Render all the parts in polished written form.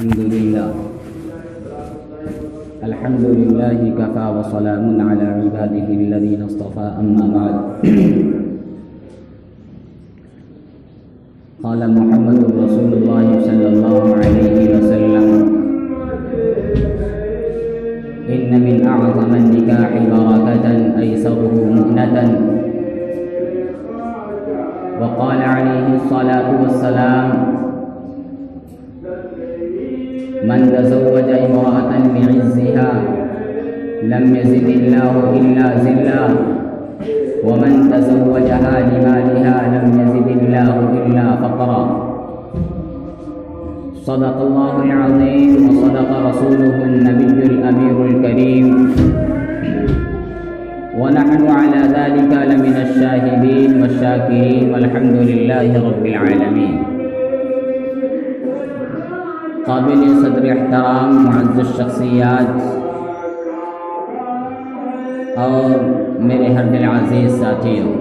الحمد لله كفى وسلام على عباده الذين اصطفى أما بعد قال محمد رسول الله صلى الله عليه وسلم إن من أعظم النكاح بركة أيسره مؤنة وقال عليه الصلاة والسلام من تزوج امرأة بعزها لم يزد الله إلا ذلا ومن تزوجها لمالها لم يزد الله إلا فقرا صدق الله العظيم وصدق رسوله النبي الأمير الكريم ونحن على ذلك لمن الشاهدين والشاكرين والحمد لله رب العالمين. قابل صدر احترام معزز شخصیات اور میرے ہر دل عزیز ساتھیوں،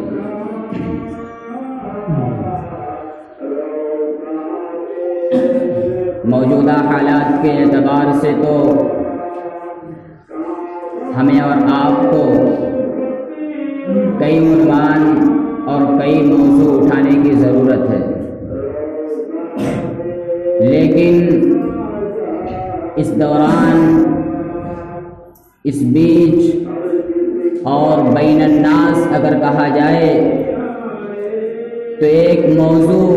موجودہ حالات کے اعتبار سے تو ہمیں اور آپ کو کئی عنوان اور کئی موضوع اٹھانے کی ضرورت ہے، لیکن اس دوران اس بیچ اور بین الناس اگر کہا جائے تو ایک موضوع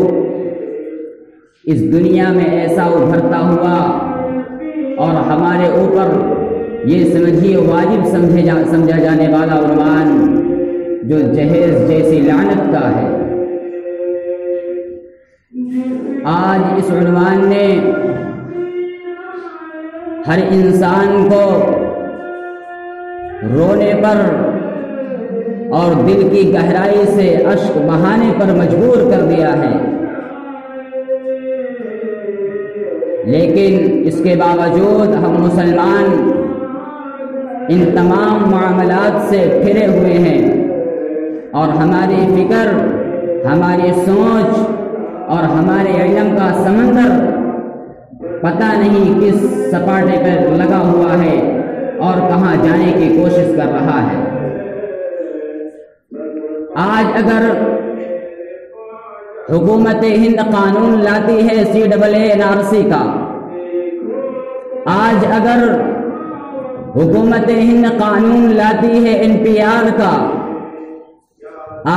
اس دنیا میں ایسا ابھرتا ہوا اور ہمارے اوپر یہ سمجھیے واجب سمجھا جانے والا عنوان جو جہیز جیسی لعنت کا ہے، آج اس عنوان نے ہر انسان کو رونے پر اور دل کی گہرائی سے اشک بہانے پر مجبور کر دیا ہے، لیکن اس کے باوجود ہم مسلمان ان تمام معاملات سے پھرے ہوئے ہیں اور ہماری فکر، ہماری سوچ اور ہمارے علم کا سمندر پتہ نہیں کس سپاٹے پر لگا ہوا ہے اور کہاں جانے کی کوشش کر رہا ہے۔ آج اگر حکومت ہند قانون لاتی ہے CAA کا، آج اگر حکومت ہند قانون لاتی ہے NPR کا،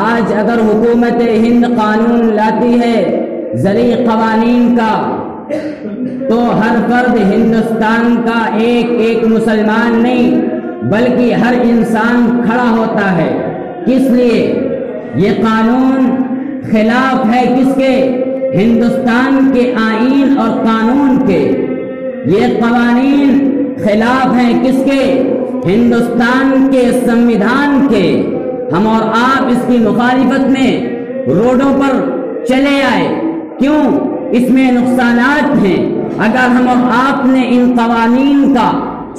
آج اگر حکومت ہند قانون لاتی ہے زرعی قوانین کا، تو ہر فرد ہندوستان کا ایک مسلمان نہیں بلکہ ہر انسان کھڑا ہوتا ہے۔ کس لیے؟ یہ قانون خلاف ہے کس کے؟ ہندوستان کے آئین اور قانون کے۔ یہ قوانین خلاف ہیں کس کے؟ ہندوستان کے سمویدھان کے۔ ہم اور آپ اس کی مخالفت میں روڈوں پر چلے آئے، کیوں؟ اس میں نقصانات ہیں۔ اگر ہم اور آپ نے ان قوانین کا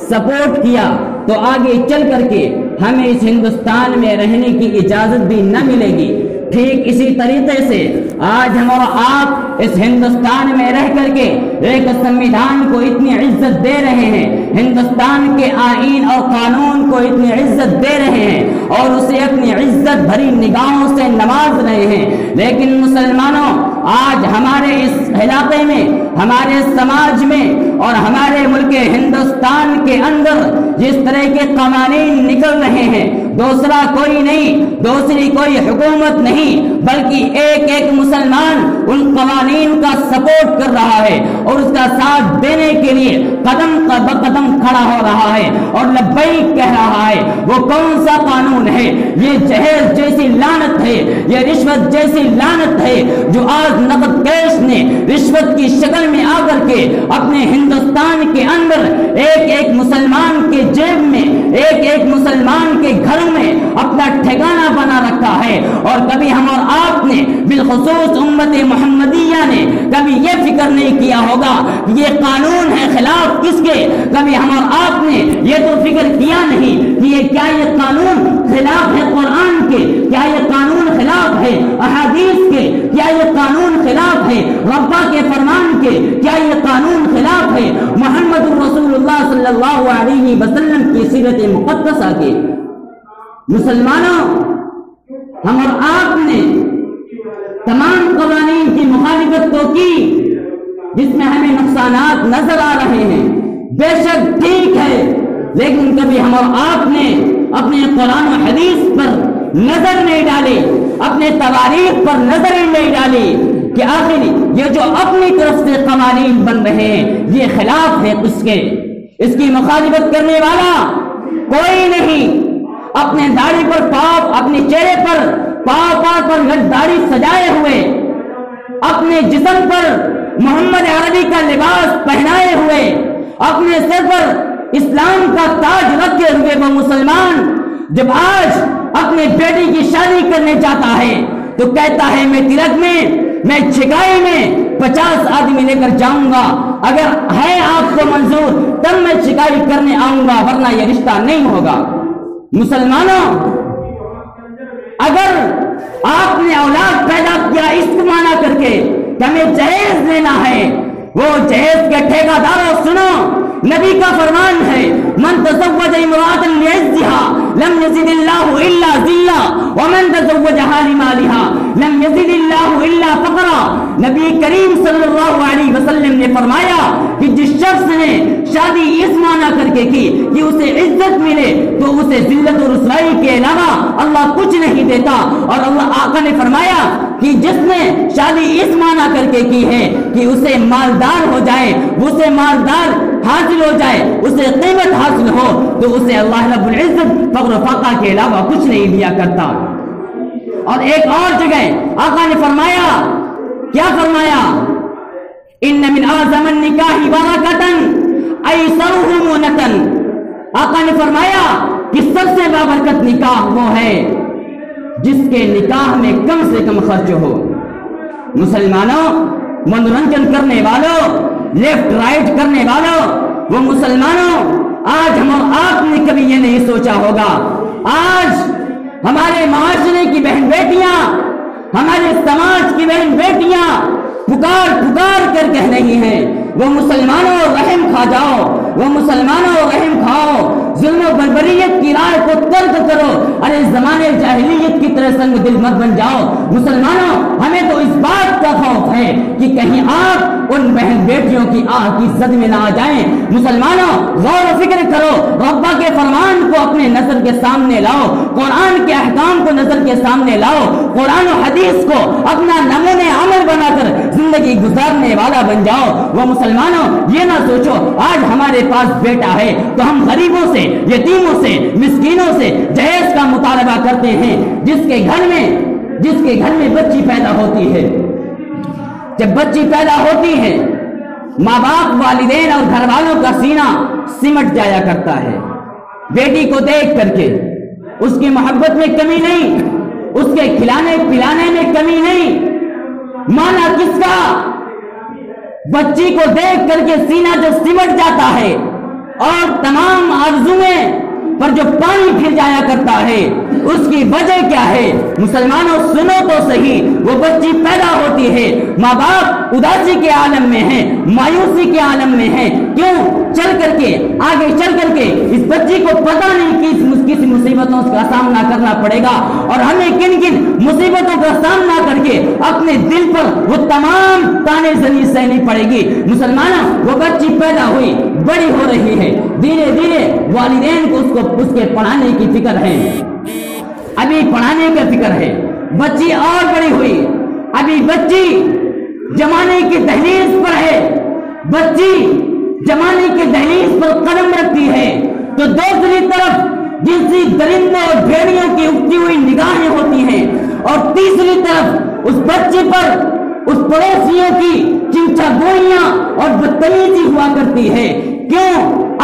سپورٹ کیا تو آگے چل کر کے ہمیں اس ہندوستان میں رہنے کی اجازت بھی نہ ملے گی۔ ٹھیک اسی طریقے سے آج ہم اور آپ اس ہندوستان میں رہ کر کے ایک سمویدھان کو اتنی عزت دے رہے ہیں، ہندوستان کے آئین اور قانون کو اتنی عزت دے رہے ہیں اور اسے اپنی عزت بھری نگاہوں سے نواز رہے ہیں، لیکن مسلمانوں آج ہمارے اس علاقے میں، ہمارے سماج میں اور ہمارے ملک ہندوستان کے اندر جس طرح کے قوانین نکل رہے ہیں، دوسرا کوئی نہیں، دوسری کوئی حکومت نہیں بلکہ ایک مسلمان ان قوانین کا سپورٹ کر رہا ہے اور اس کا ساتھ دینے کے لیے قدم بقدم کھڑا ہو رہا ہے اور لبیک کہہ رہا ہے۔ وہ کون سا قانون ہے؟ یہ جہیز جیسی لعنت ہے، یہ رشوت جیسی لعنت ہے جو آج نقد کیش نے رشوت کی شکل میں آ کر کے اپنے ہندوستان کے اندر ایک مسلمان کے جیب میں، ایک مسلمان کے گھروں میں اپنا ٹھکانہ بنا رکھا ہے۔ اور کبھی ہم اور آپ نے، بالخصوص امت محمدیہ نے، کبھی یہ فکر نہیں کیا ہوگا کہ یہ قانون ہے خلاف کس کے؟ کبھی ہم اور آپ نے یہ تو فکر کیا نہیں کہ کیا یہ قانون خلاف ہے قرآن کے؟ کیا یہ قانون خلاف ہے احادیث کے؟ کیا یہ قانون خلاف ہے ربا کے فرمان کے؟ کیا یہ قانون خلاف ہے صلی اللہ علیہ وسلم کی سیرت مقدسہ کے مسلمانوں، ہم اور آپ نے تمام قوانین کی مخالفت تو کی جس میں ہمیں نقصانات نظر آ رہے ہیں، بے شک ٹھیک ہے، لیکن کبھی ہم اور آپ نے اپنے قرآن و حدیث پر نظر نہیں ڈالی، اپنے تواریخ پر نظر نہیں ڈالی کہ آخر یہ جو اپنی طرف سے قوانین بن رہے ہیں یہ خلاف ہے اس کے، اس کی مخالفت کرنے والا کوئی نہیں۔ اپنے داڑھی پر پاؤں، اپنے چہرے پر پاؤں پر داڑھی سجائے ہوئے، اپنے جسم پر محمد عربی کا لباس پہنائے ہوئے، اپنے سر پر اسلام کا تاج رکھے ہوئے وہ مسلمان جب آج اپنے بیٹی کی شادی کرنے جاتا ہے تو کہتا ہے میں تلک میں چھکائی میں 50 آدمی لے کر جاؤں گا، اگر ہے آپ کو منظور تب میں چھکائی کرنے آؤں گا، ورنہ یہ رشتہ نہیں ہوگا۔ مسلمانوں، اگر آپ نے اولاد پیدا کیا اس کو مانا کر کے کہ ہمیں جہیز لینا ہے، وہ جہیز کے ٹھیکہ داروں سنو، نبی کا فرمان ہے من تزوج امرأة لعزها لم يزد الله الا ذلا ومن تزوجها لمالها لم يزد الله الا فقرا۔ نبی کریم صلی اللہ علیہ وسلم نے فرمایا کہ جس شخص نے شادی اس معنی کر کے کی کہ اسے عزت ملے تو اسے ذلت و رسوائی کے علاوہ اللہ کچھ نہیں دیتا، اور اللہ آقا نے فرمایا کہ جس نے شادی اس معنی کر کے کی ہے کہ اسے مالدار ہو جائے، اسے مالدار حاصل ہو جائے، اسے قیمت حاصل ہو، تو اسے اللہ رب العزت فقر و فاقہ کے علاوہ کچھ نہیں دیا کرتا۔ اور ایک اور جگہ آقا نے فرمایا، کیا فرمایا؟ ان من اعظم النکاح برکۃ ایسرہ مونۃ۔ آقا نے فرمایا کہ سب سے بابرکت نکاح وہ ہے جس کے نکاح میں کم سے کم خرچ ہو۔ مسلمانوں، منورنجن کرنے والوں، لیفٹ رائٹ کرنے والوں، وہ مسلمانوں، آج ہم اور آپ نے کبھی یہ نہیں سوچا ہوگا، آج ہمارے معاشرے کی بہن بیٹیاں، ہمارے سماج کی بہن بیٹیاں پکار کر کہہ رہی ہیں وہ مسلمانوں رحم کھا جاؤ، وہ مسلمانوں رحم کھاؤ، ظلم و بربریت کی رائے کو ترک کرو، ارے زمانے جاہلیت کی طرح سنگ دل مت بن جاؤ۔ مسلمانوں، ہمیں تو اس بات کا خوف ہے کہ کہیں آپ ان بہن بیٹیوں کی آہ کی زد میں نہ آ جائیں۔ مسلمانوں، غور و فکر کرو، ربا کے فرمان کو اپنے نظر کے سامنے لاؤ، قرآن کے احکام کو نظر کے سامنے لاؤ، قرآن و حدیث کو اپنا نمونہ عمل بنا کر زندگی گزارنے والا بن جاؤ۔ وہ مسلمانوں، یہ نہ سوچو آج ہمارے پاس بیٹا ہے تو ہم غریبوں سے، یتیموں سے، مسکینوں سے جہیز کا مطالبہ کرتے ہیں۔ جس کے گھر میں بچی پیدا ہوتی ہے، جب بچی پیدا ہوتی ہے، ماں باپ، والدین اور گھر والوں کا سینہ سمٹ جایا کرتا ہے بیٹی کو دیکھ کر کے۔ اس کی محبت میں کمی نہیں، اس کے کھلانے پلانے میں کمی نہیں، مانا کس کا؟ بچی کو دیکھ کر کے سینہ جو سمٹ جاتا ہے اور تمام آرزوئیں پر جو پانی پھر جایا کرتا ہے، اس کی وجہ کیا ہے؟ مسلمانوں سنو تو صحیح، وہ بچی پیدا ہوتی ہے، ماں باپ اداسی کے عالم میں ہیں، مایوسی کے عالم میں ہیں، کیوں؟ آگے چل کر کے اس بچی کو پتہ نہیں کہ کس مصیبتوں کا سامنا کرنا پڑے گا، اور ہمیں کن کن مصیبتوں کا سامنا کر کے اپنے دل پر وہ تمام تانے زنی سہنی پڑے گی۔ مسلمانوں، وہ بچی پیدا ہوئی، بڑی ہو رہی ہے، دھیرے دھیرے والدین کو اس کے پڑھانے کی فکر ہے، ابھی پڑھانے کی فکر ہے، بچی اور بڑی ہوئی، ابھی بچی جمانے کی دہلیز پر ہے، بچی جمانے کی دہلیز پر قدم رکھتی ہے تو دوسری طرف جنسی درندوں اور بھیڑیوں کی اگتی ہوئی نگاہیں ہوتی ہیں، اور تیسری طرف اس بچے پر اس پڑوسیوں کی چمچا گوئیاں اور بدتمیزی ہوا کرتی ہے۔ کیوں؟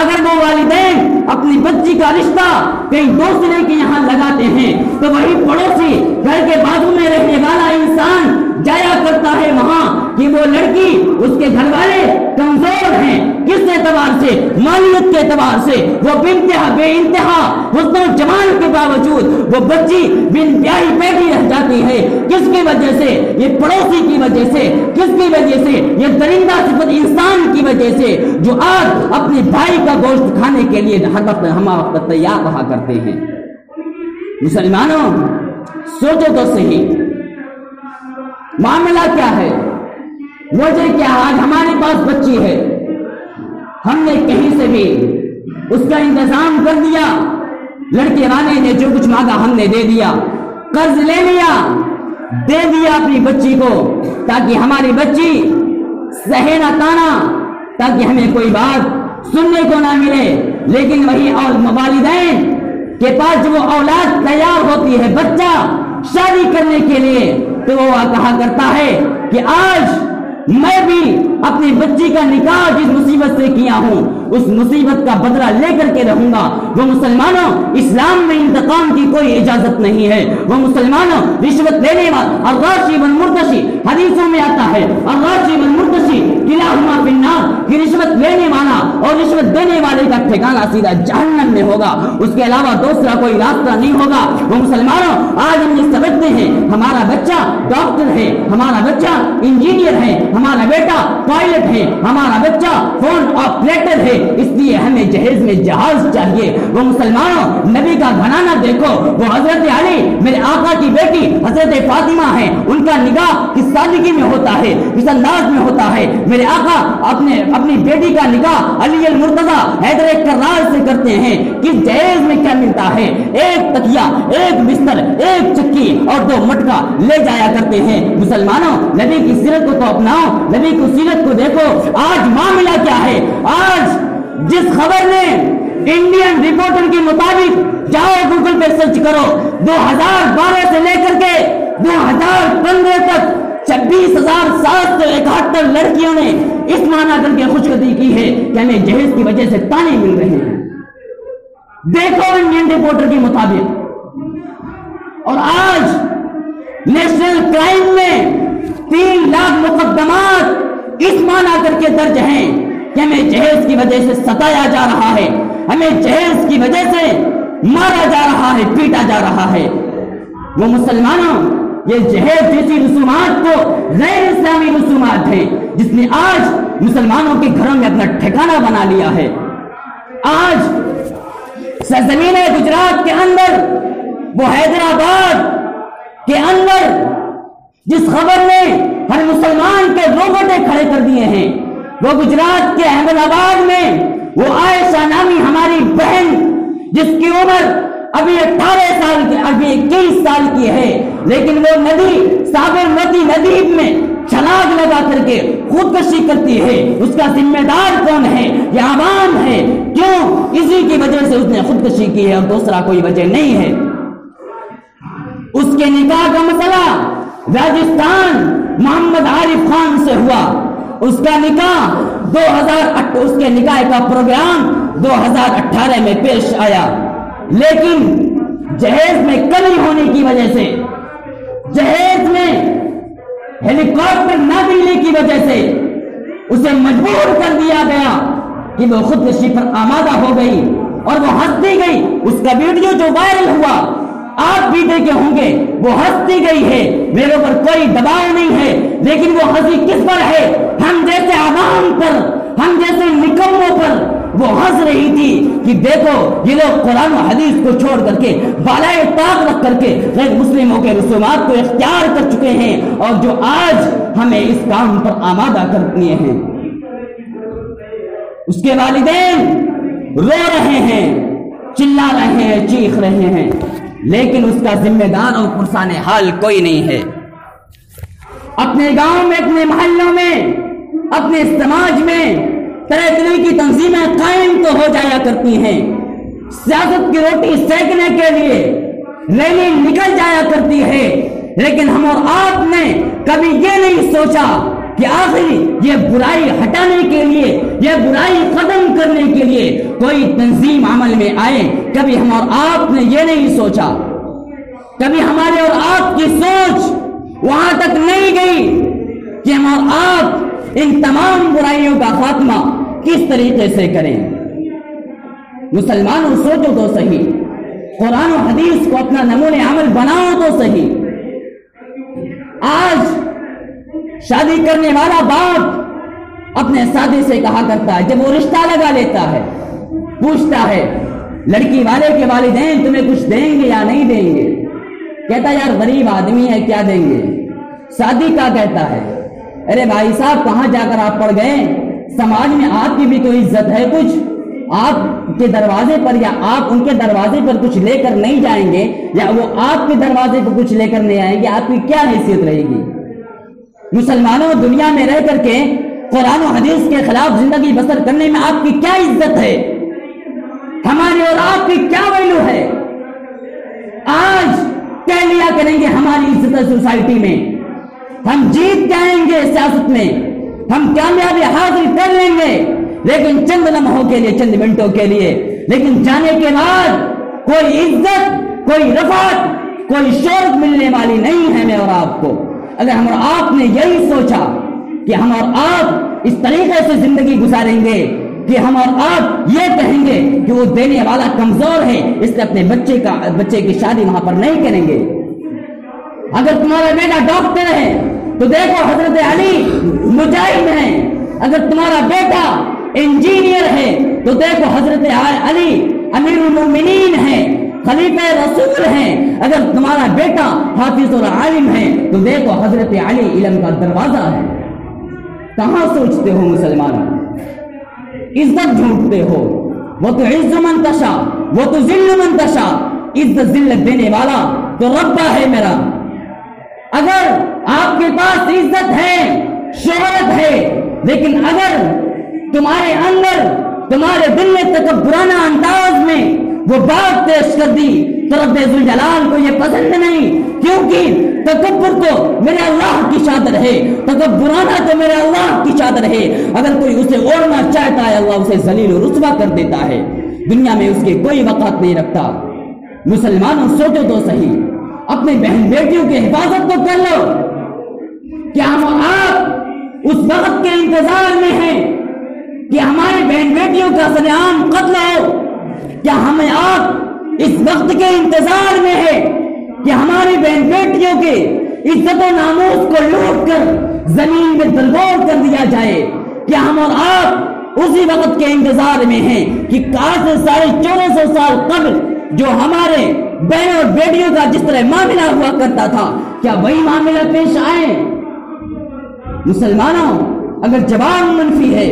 اگر وہ والدین اپنی بچی کا رشتہ کہیں دوسرے کے یہاں لگاتے ہیں تو وہی پڑوسی گھر کے بازو میں رہنے والا انسان جایا کرتا ہے وہاں کہ وہ لڑکی اس کے گھر والے کمزور ہیں، کس اعتبار سے؟ مالیت کے اعتبار سے وہ بے انتہا حسن و جمال کے باوجود وہ بچی بن بیاہی بیٹھی رہ جاتی ہے۔ کس کی وجہ سے؟ یہ پڑوسی کی وجہ سے۔ کس کی وجہ سے؟ یہ درندہ صفت انسان کی وجہ سے، جو آج اپنے بھائی کا گوشت کھانے کے لیے ہر وقت ہم تیار رہا کرتے ہیں۔ مسلمانوں سوچو تو صحیح، معاملہ کیا ہے؟ وجہ کیا؟ آج ہمارے پاس بچی ہے، ہم نے کہیں سے بھی اس کا انتظام کر دیا، لڑکے والے نے جو کچھ مانگا ہم نے دے دیا، قرض لے لیا، دے دیا اپنی بچی کو تاکہ ہماری بچی سہے نہ تانا، تاکہ ہمیں کوئی بات سننے کو نہ ملے۔ لیکن وہی اور والدین کے پاس جب وہ اولاد تیار ہوتی ہے بچہ شادی کرنے کے لیے، تو وہ کہا کرتا ہے کہ آج میں بھی اپنی بچی کا نکاح جس مصیبت سے کیا ہوں اس مصیبت کا بدلہ لے کر کے رہوں گا۔ وہ مسلمانوں اسلام میں انتقام کی کوئی اجازت نہیں ہے۔ وہ مسلمانوں رشوت لینے والا الراشی والمرتشی، حدیثوں میں آتا ہے الراشی والمرتشی کلاہما فی النار، کہ رشوت لینے والا اور رشوت دینے والے کا ٹھکانہ سیدھا جہنم میں ہوگا، اس کے علاوہ دوسرا کوئی راستہ نہیں ہوگا۔ وہ مسلمانوں آج ہم یہ سمجھتے ہیں ہمارا بچہ ڈاکٹر ہے، ہمارا بچہ انجینئر ہے، ہمارا بیٹا پائلٹ ہے، ہمارا بچہ فون آپریٹر ہے، اس لیے ہمیں جہیز میں جہاز چاہیے۔ وہ مسلمانوں نبی کا گھرانہ دیکھو، وہ حضرت علی میرے آقا کی بیٹی حضرت فاطمہ ہے، ان کا نکاح کس سادگی میں ہوتا ہے، کس انداز میں ہوتا ہے۔ میرے آقا اپنی بیٹی کا نکاح علی المرتضی حیدر کرار سے کرتے ہیں، کس جہیز میں کیا ملتا ہے؟ ایک تکیہ، ایک بستر، ایک چکی اور 2 مٹکا لے جایا کرتے ہیں۔ مسلمانوں نبی کی سیرت کو تو اپناؤ، نبی کی سیرت کو دیکھو۔ آج معاملہ کیا ہے؟ آج جس خبر نے انڈین رپورٹر کے مطابق جاؤ گوگل پہ سرچ کرو، 2012 سے لے کر کے 2015 تک 26,771 لڑکیوں نے اس معنی کر کے خوشخبری کی ہے کہ ہمیں جہیز کی وجہ سے تانے مل رہے ہیں۔ دیکھو انڈین رپورٹر کے مطابق۔ اور آج نیشنل کرائم میں 3 لاکھ مقدمات اس معنی کر کے درج ہیں کہ ہمیں جہیز کی وجہ سے ستایا جا رہا ہے، ہمیں جہیز کی وجہ سے مارا جا رہا ہے، پیٹا جا رہا ہے۔ وہ مسلمانوں یہ جہیز جیسی رسومات کو غیر اسلامی رسومات ہیں جس نے آج مسلمانوں کے گھروں میں اپنا ٹھکانہ بنا لیا ہے۔ آج سرزمین گجرات کے اندر، وہ حیدرآباد کے اندر جس خبر نے ہر مسلمان کے روگٹے کھڑے کر دیے ہیں، وہ گجرات کے احمد آباد میں وہ عائشہ نامی ہماری بہن جس کی عمر ابھی 18 سال کی، ابھی 21 سال کی ہے، لیکن وہ ندی سابرمتی ندی میں چھلانگ لگا کر کے خودکشی کرتی ہے۔ اس کا ذمہ دار کون ہے؟ یہ عوام ہے۔ کیوں؟ اسی کی وجہ سے اس نے خودکشی کی ہے اور دوسرا کوئی وجہ نہیں ہے۔ اس کے نکاح کا مسئلہ راجستھان محمد عارف خان سے ہوا، اس کا نکاح 2008 اس کے نکاح کا پروگرام 2018 میں پیش آیا، لیکن جہیز میں کمی ہونے کی وجہ سے، جہیز میں ہیلی کاپٹر نہ ملنے کی وجہ سے اسے مجبور کر دیا گیا کہ وہ خودکشی پر آمادہ ہو گئی اور وہ ہنستی گئی۔ اس کا ویڈیو جو وائرل ہوا آپ بھی دیکھے ہوں گے، وہ ہنستی گئی ہے، میرے اوپر کوئی دباؤ نہیں ہے، لیکن وہ ہنسی کس پر ہے؟ ہم جیسے عوام پر، ہم جیسے نکموں پر وہ ہنس رہی تھی کہ دیکھو یہ لوگ قرآن و حدیث کو چھوڑ کر کے بالائے طاق رکھ کر کے غیر مسلموں کے رسومات کو اختیار کر چکے ہیں اور جو آج ہمیں اس کام پر آمادہ کر دیے ہیں۔ اس کے والدین رو رہے ہیں، چلا رہے ہیں، چیخ رہے ہیں، لیکن اس کا ذمہ دار اور پرسان حال کوئی نہیں ہے۔ اپنے گاؤں میں، اپنے محلوں میں، اپنے سماج میں طرح طرح کی تنظیمیں قائم تو ہو جایا کرتی ہیں، سیاست کی روٹی سینکنے کے لیے ریلی نکل جایا کرتی ہے، لیکن ہم اور آپ نے کبھی یہ نہیں سوچا کہ آخر یہ برائی ہٹانے کے لیے، یہ برائی ختم کرنے کے لیے کوئی تنظیم عمل میں آئے۔ کبھی ہم اور آپ نے یہ نہیں سوچا، کبھی ہمارے اور آپ کی سوچ وہاں تک نہیں گئی کہ ہم اور آپ ان تمام برائیوں کا خاتمہ کس طریقے سے کریں۔ مسلمانوں سوچو تو صحیح، قرآن و حدیث کو اپنا نمونہ عمل بناؤ تو صحیح۔ آج شادی کرنے والا باپ اپنے ساتھی سے کہا کرتا ہے، جب وہ رشتہ لگا لیتا ہے، پوچھتا ہے لڑکی والے کے والدین تمہیں کچھ دیں گے یا نہیں دیں گے؟ کہتا ہے یار غریب آدمی ہے کیا دیں گے۔ شادی کا کہتا ہے ارے بھائی صاحب کہاں جا کر آپ پڑ گئے، سماج میں آپ کی بھی تو عزت ہے، کچھ آپ کے دروازے پر یا آپ ان کے دروازے پر کچھ لے کر نہیں جائیں گے یا وہ آپ کے دروازے پر کچھ لے کر نہیں آئیں گے، آپ کی کیا حیثیت رہے گی؟ مسلمانوں دنیا میں رہ کر کے قرآن و حدیث کے خلاف زندگی بسر کرنے میں آپ کی کیا عزت ہے؟ ہماری اور آپ کی کیا ویلو ہے؟ آج کہہ لیا کریں گے ہماری عزت ہے سوسائٹی میں، ہم جیت جائیں گے سیاست میں، ہم کامیابی حاصل کر لیں گے، لیکن چند لمحوں کے لیے، چند منٹوں کے لیے، لیکن جانے کے بعد کوئی عزت، کوئی رفعت، کوئی شہرت ملنے والی نہیں ہے میں اور آپ کو۔ اگر ہم اور آپ نے یہی سوچا کہ ہم اور آپ اس طریقے سے زندگی گزاریں گے کہ ہم اور آپ یہ کہیں گے کہ وہ دینے والا کمزور ہے اس لیے اپنے بچے کی شادی وہاں پر نہیں کریں گے۔ اگر تمہارا بیٹا ڈاکٹر ہے تو دیکھو حضرت علی مجاہد ہیں، اگر تمہارا بیٹا انجینئر ہے تو دیکھو حضرت علی امیر المومنین ہیں، خلیفہ رسول ہیں، اگر تمہارا بیٹا حافظ اور عالم ہے تو دیکھو حضرت علی علم کا دروازہ ہے۔ کہاں سوچتے ہو مسلمانوں؟ عزت جھوٹتے ہو، وہ تو عز من تشا وہ تو ذل من تشا، عزت ذلت دینے والا تو ربا ہے میرا۔ اگر آپ کے پاس عزت ہے، شہرت ہے، لیکن اگر تمہارے اندر، تمہارے دل نے تکبرانہ انداز میں وہ بات پیش کر دی تو رب ذوالجلال کو یہ پسند نہیں، کیونکہ تکبر تو میرے اللہ کی چادر ہے، تکبرانہ تو میرے اللہ کی چادر ہے، اگر کوئی اسے اوڑھنا چاہتا ہے اللہ اسے ذلیل و رسوا کر دیتا ہے، دنیا میں اس کی کوئی وقت نہیں رکھتا۔ مسلمانوں سوچو تو صحیح، اپنے بہن بیٹیوں کی حفاظت تو کر لو۔ کیا ہم آپ اس وقت کے انتظار میں ہیں کہ ہماری بہن بیٹیوں کا سرعام قتل ہو؟ کیا ہمیں آپ اس وقت کے انتظار میں ہے کہ ہماری بہن بیٹیوں کے عزت و ناموس کو لوٹ کر زمین میں دلگور کر دیا جائے؟ کیا ہم اور آپ اسی وقت کے انتظار میں ہیں کہ آج سے 1450 سال قبل جو ہمارے بہن اور بیٹیوں کا جس طرح معاملہ ہوا کرتا تھا کیا وہی معاملہ پیش آئے؟ مسلمانوں اگر جواب منفی ہے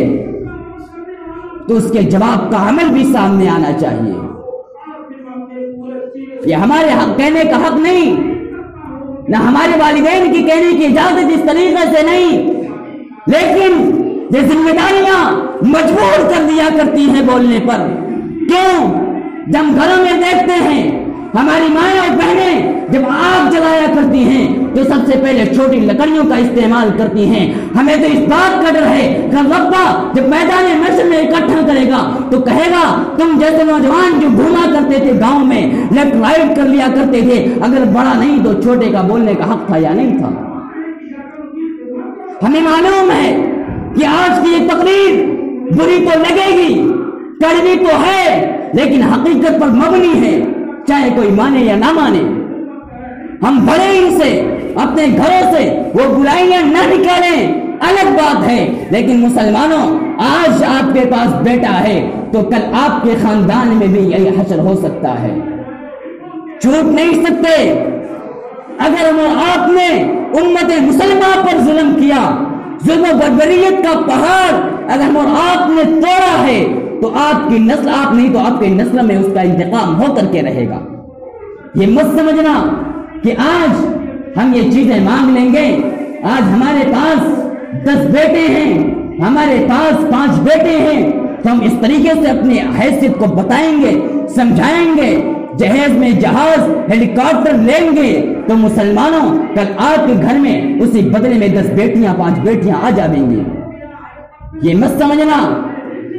تو اس کے جواب کا عمل بھی سامنے آنا چاہیے۔ یہ ہمارے حق کہنے کا حق نہیں، نہ ہمارے والدین کی کہنے کی اجازت اس طریقے سے نہیں، لیکن یہ ذمہ داریاں مجبور کر دیا کرتی ہیں بولنے پر۔ کیوں؟ جب گھروں میں دیکھتے ہیں ہماری مائیں اور بہنیں جب آگ جلایا کرتی ہیں تو سب سے پہلے چھوٹی لکڑیوں کا استعمال کرتی ہیں۔ ہمیں تو اس بات کا ڈر ہے کہ ربا جب میدان محشر میں اکٹھا کرے گا تو کہے گا تم جیسے نوجوان جو گھوما کرتے تھے گاؤں میں، لیفٹ رائٹ کر لیا کرتے تھے، اگر بڑا نہیں تو چھوٹے کا بولنے کا حق تھا یا نہیں تھا؟ ہمیں معلوم ہے کہ آج کی یہ تقریر بری تو لگے گی، کڑوی تو ہے، لیکن حقیقت پر مبنی ہے، چاہے کوئی مانے یا نہ مانے۔ ہم بڑے ہی سے اپنے گھروں سے وہ برائیاں نہ نکالیں الگ بات ہے، لیکن مسلمانوں آج آپ کے پاس بیٹا ہے تو کل آپ کے خاندان میں بھی یہی حشر ہو سکتا ہے۔ چھوٹ نہیں سکتے۔ اگر ہم اور آپ نے امت مسلمہ پر ظلم کیا، ظلم و بربریت کا پہاڑ اگر ہم اور آپ نے توڑا ہے تو آپ کی نسل، آپ نہیں تو آپ کی نسل میں اس کا انتقام ہو کر کے رہے گا۔ یہ مت سمجھنا کہ آج ہم یہ چیزیں مانگ لیں گے۔ آج ہمارے پاس 10 بیٹے ہیں، ہمارے پاس 5 بیٹے ہیں، تو ہم اس طریقے سے اپنی حیثیت کو بتائیں گے، سمجھائیں گے، جہیز میں جہاز ہیلی کاپٹر لیں گے تو مسلمانوں کل آپ کے گھر میں اسی بدلے میں 10 بیٹیاں 5 بیٹیاں آ جائیں گی۔ یہ مت سمجھنا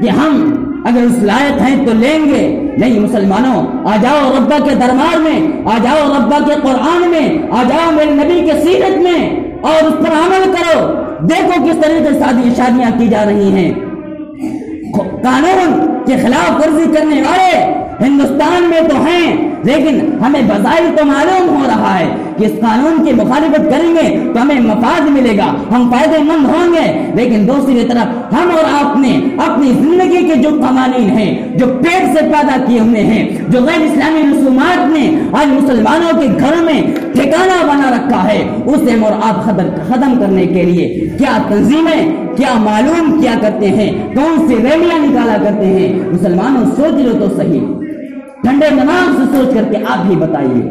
کہ ہم اگر اس لائق ہیں تو لیں گے، نہیں مسلمانوں آ جاؤ ربا کے دربار میں، آ جاؤ ربا کے قرآن میں، آ جاؤ میرے نبی کے سیرت میں اور اس پر عمل کرو۔ دیکھو کس طریقے سے شادیاں کی جا رہی ہیں. قانون کی خلاف ورزی کرنے والے ہندوستان میں تو ہیں، لیکن ہمیں بظاہر تو معلوم ہو رہا ہے کہ اس قانون کی مخالفت کریں گے تو ہمیں مفاد ملے گا، ہم فائدے مند ہوں گے. لیکن دوسری طرف ہم اور آپ نے اپنی زندگی کے جو قوانین ہیں، جو پیٹ سے پیدا کیے ہوئے ہیں، جو غیر اسلامی رسومات نے آج مسلمانوں کے گھروں میں ٹھکانہ بنا رکھا ہے، اسے ہم اور آپ ختم کرنے کے لیے کیا تنظیمیں، کیا معلوم کیا کرتے ہیں، کون سی ریلیاں نکالا کرتے ہیں. مسلمانوں سوچ لو تو صحیح، ٹھنڈے دماغ سے سوچ کر کے آپ ہی بتائیے،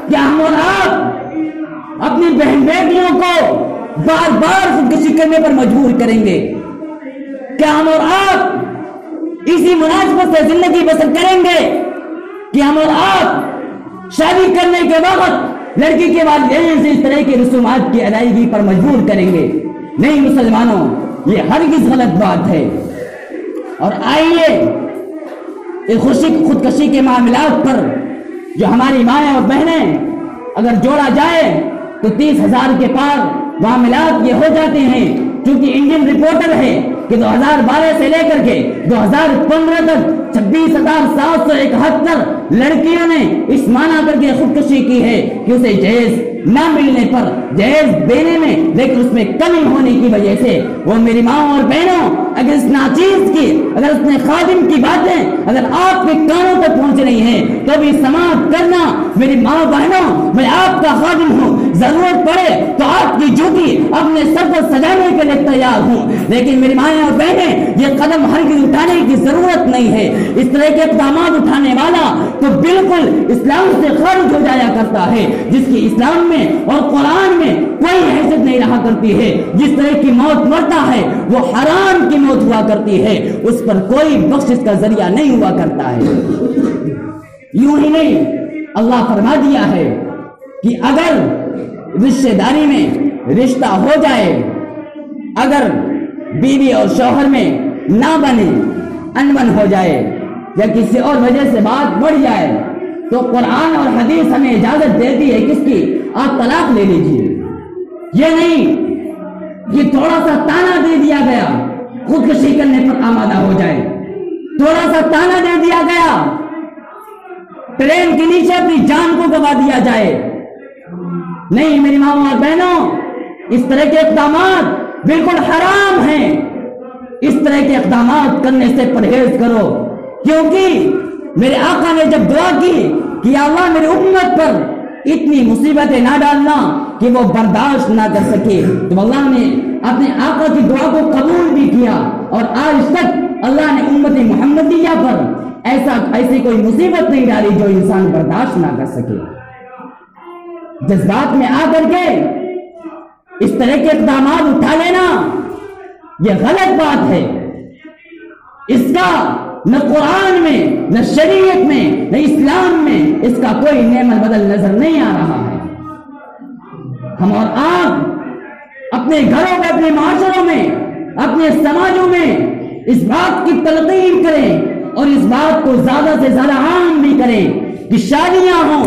کیا ہم اور آپ اپنی بہن بیٹیوں کو بار بار خودکشی کرنے پر مجبور کریں گے؟ کیا ہم اور آپ اسی مناسبت سے زندگی بسر کریں گے کہ ہم اور آپ شادی کرنے کے وقت لڑکی کے والدین سے اس طرح کی رسومات کی ادائیگی پر مجبور کریں گے؟ نہیں مسلمانوں، یہ ہرگز غلط بات ہے. اور آئیے خودکشی کے معاملات پر جو ہماری مائیں اور بہنیں اگر جوڑا جائے تو 30,000 کے پار معاملات یہ ہو جاتے ہیں. چونکہ انڈین رپورٹر ہے کہ 2012 سے لے کر کے 2015 تک 26,771 لڑکیوں نے اس معنی کر کے خودکشی کی ہے کہ اسے جہیز نہ ملنے پر، جہیز دینے میں لیکن اس میں کمی ہونے کی وجہ سے. وہ میری ماں اور بہنوں، اگر اس ناچیز کی، اگر اس نے خادم کی باتیں اگر آپ کے کانوں تک پہنچ رہی ہیں تو بھی سماعت کرنا. میری ماں بہنوں، میں آپ کا خادم ہوں، ضرورت پڑے تو آپ کی جوتی اپنے سر پر سجانے کے لیے تیار ہوں، لیکن میری مائیں اور بہنیں یہ قدم ہرگز اٹھانے کی ضرورت نہیں ہے. اس طرح کے اقدامات اٹھانے والا تو بالکل اسلام سے خارج ہو جایا کرتا ہے، جس کی اسلام میں اور قرآن میں کوئی حیثیت نہیں رہا کرتی ہے. جس طرح کی موت مرتا ہے وہ حرام کی موت ہوا کرتی ہے، اس پر کوئی بخشش کا ذریعہ نہیں ہوا کرتا ہے. یوں ہی نہیں، اللہ فرما دیا ہے کہ اگر رشتہ داری میں رشتہ ہو جائے، اگر بیوی اور شوہر میں نہ بنے، انبن ہو جائے یا کسی اور وجہ سے بات بڑھ جائے تو قرآن اور حدیث ہمیں اجازت دیتی ہے کس کی؟ آپ طلاق لے لیجیے. یہ نہیں کہ تھوڑا سا تانا دے دیا گیا خودکشی کرنے پر آمادہ ہو جائے، تھوڑا سا تانا دے دیا گیا ٹرین کے نیچے اپنی جان کو گوا دیا جائے. نہیں میری ماں اور بہنوں، اس طرح کے اقدامات بالکل حرام ہیں. اس طرح کے اقدامات کرنے سے پرہیز کرو، کیونکہ میرے آقا نے جب دعا کی کہ یا اللہ میری امت پر اتنی مصیبتیں نہ ڈالنا کہ وہ برداشت نہ کر سکے، تو اللہ نے اپنے آقا کی دعا کو قبول بھی کیا. اور آج تک اللہ نے امت محمدیہ پر ایسی کوئی مصیبت نہیں ڈالی جو انسان برداشت نہ کر سکے. جذبات میں آ کر کے اس طرح کے اقدامات اٹھا لینا یہ غلط بات ہے. اس کا نہ قرآن میں، نہ شریعت میں، نہ اسلام میں اس کا کوئی نعم البدل نظر نہیں آ رہا ہے. ہم اور آپ اپنے گھروں میں، اپنے معاشروں میں، اپنے سماجوں میں اس بات کی تلقین کریں اور اس بات کو زیادہ سے زیادہ عام بھی کریں کہ شادیاں ہوں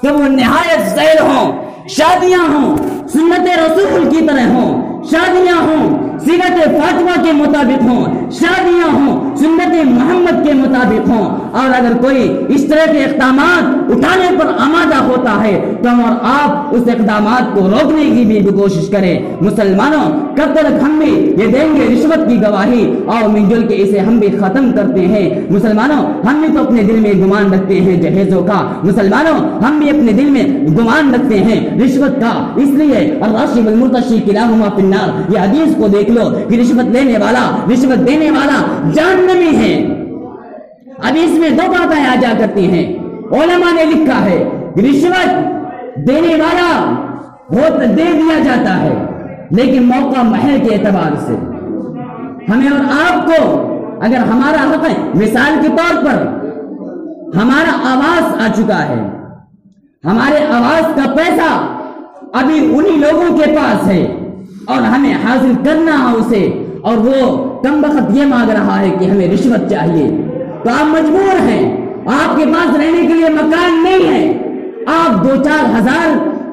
تو وہ نہایت ذیل ہوں، شادیاں ہوں سنت رسول کی طرح ہوں، شادیاں ہوں سیرت فاطمہ کے مطابق ہوں، شادیاں ہوں سنت محمد کے مطابق ہوں. اور اگر کوئی اس طرح کے اقدامات اٹھانے پر آمادہ ہوتا ہے تو ہم اور آپ اس اقدامات کو روکنے کی بھی کوشش کریں. مسلمانوں، کب تک ہم بھی یہ دیں گے رشوت کی گواہی؟ اور مل جل کے اسے ہم بھی ختم کرتے ہیں. مسلمانوں، ہم بھی تو اپنے دل میں گمان رکھتے ہیں جہیزوں کا. مسلمانوں، ہم بھی اپنے دل میں گمان رکھتے ہیں رشوت کا. اس لیے الراشی والمرتشی کلاہما فی النار، یہ حدیث کو دیکھ لو کہ رشوت لینے والا، رشوت دینے والا جہنمی ہے. اب اس میں دو باتیں آ جا کرتی ہیں. علماء نے لکھا ہے رشوت دینے والا بہت دے دیا جاتا ہے لیکن موقع محل کے اعتبار سے. ہمیں اور آپ کو اگر ہمارا حق ہے، مثال کے طور پر ہمارا آواز آ چکا ہے، ہمارے آواز کا پیسہ ابھی انہی لوگوں کے پاس ہے اور ہمیں حاصل کرنا ہے اسے، اور وہ کم وقت یہ مانگ رہا ہے کہ ہمیں رشوت چاہیے، تو آپ مجبور ہیں. آپ کے پاس رہنے کے لیے مکان نہیں ہے، آپ 2-4 ہزار